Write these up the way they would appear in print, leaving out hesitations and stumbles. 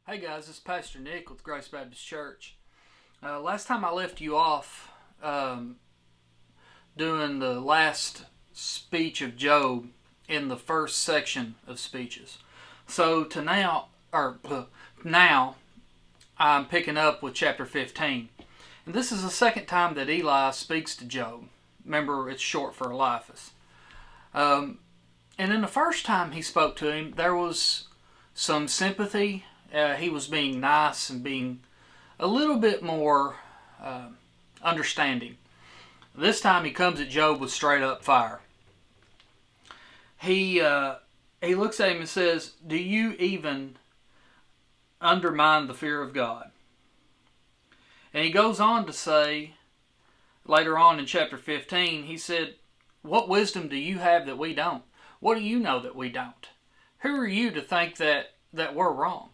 Hey guys, this is Pastor Nick with Grace Baptist Church. Last time I left you off doing the last speech of Job in the first section of speeches. So now I'm picking up with chapter 15. And this is the second time that Eli speaks to Job. Remember, it's short for Eliphaz. And in the first time he spoke to him, there was some sympathy. He was being nice and being a little bit more understanding. This time he comes at Job with straight up fire. He looks at him and says, "Do you even undermine the fear of God?" And he goes on to say, later on in chapter 15, he said, "What wisdom do you have that we don't? What do you know that we don't? Who are you to think that we're wrong?"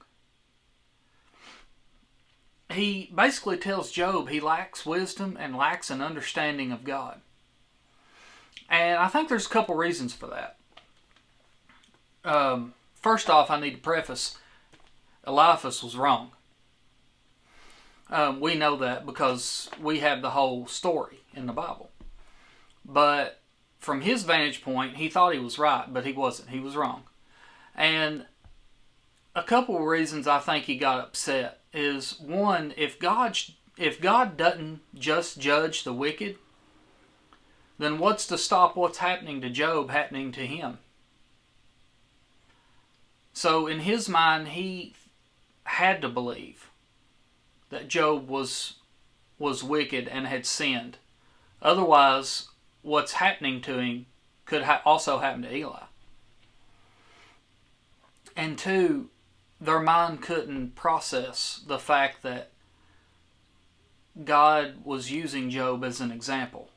He basically tells Job he lacks wisdom and lacks an understanding of God. And I think there's a couple reasons for that. First off, I need to preface, Eliphaz was wrong. We know that because we have the whole story in the Bible. But from his vantage point, he thought he was right, but he wasn't. He was wrong. And a couple of reasons I think he got upset is, one, if God doesn't just judge the wicked, then what's to stop what's happening to Job happening to him? So in his mind, he had to believe that Job was wicked and had sinned. Otherwise, what's happening to him could also happen to Eli. And two, their mind couldn't process the fact that God was using Job as an example.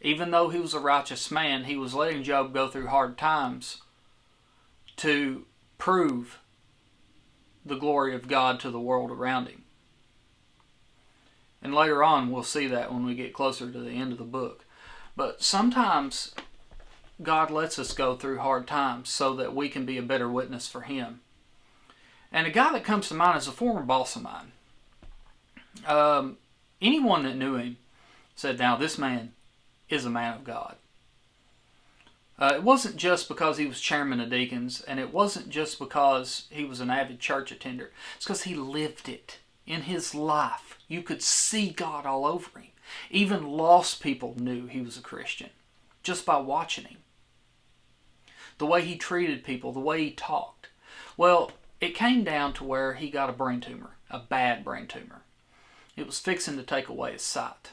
Even though he was a righteous man, he was letting Job go through hard times to prove the glory of God to the world around him. And later on, we'll see that when we get closer to the end of the book. But sometimes God lets us go through hard times so that we can be a better witness for Him. And a guy that comes to mind is a former boss of mine. Anyone that knew him said, now this man is a man of God. It wasn't just because he was chairman of deacons, and it wasn't just because he was an avid church attender. It's because he lived it in his life. You could see God all over him. Even lost people knew he was a Christian just by watching him. The way he treated people, the way he talked. Well, it came down to where he got a brain tumor, a bad brain tumor. It was fixing to take away his sight.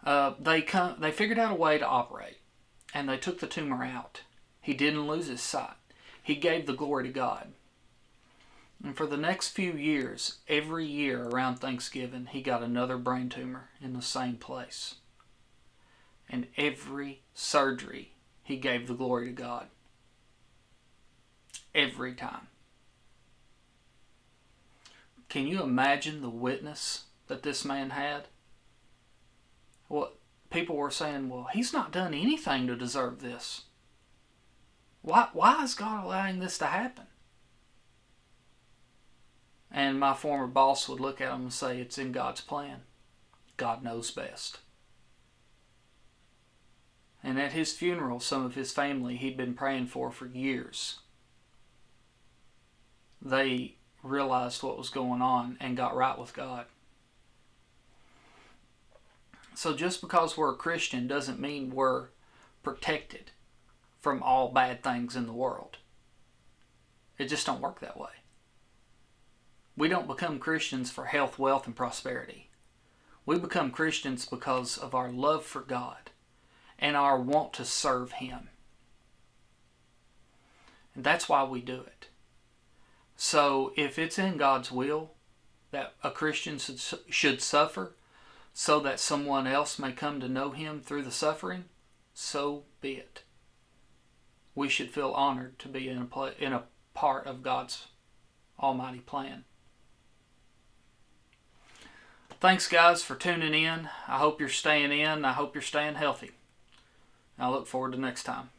They figured out a way to operate, and they took the tumor out. He didn't lose his sight. He gave the glory to God. And for the next few years, every year around Thanksgiving, he got another brain tumor in the same place. And every surgery, he gave the glory to God. Every time. Can you imagine the witness that this man had? Well, people were saying, well, he's not done anything to deserve this. Why is God allowing this to happen? And my former boss would look at him and say, it's in God's plan. God knows best. And at his funeral, some of his family he'd been praying for years, they realized what was going on and got right with God. So just because we're a Christian doesn't mean we're protected from all bad things in the world. It just don't work that way. We don't become Christians for health, wealth, and prosperity. We become Christians because of our love for God and our want to serve Him. And that's why we do it. So if it's in God's will that a Christian should suffer so that someone else may come to know Him through the suffering, so be it. We should feel honored to be in a part of God's almighty plan. Thanks, guys, for tuning in. I hope you're staying in. I hope you're staying healthy. I look forward to next time.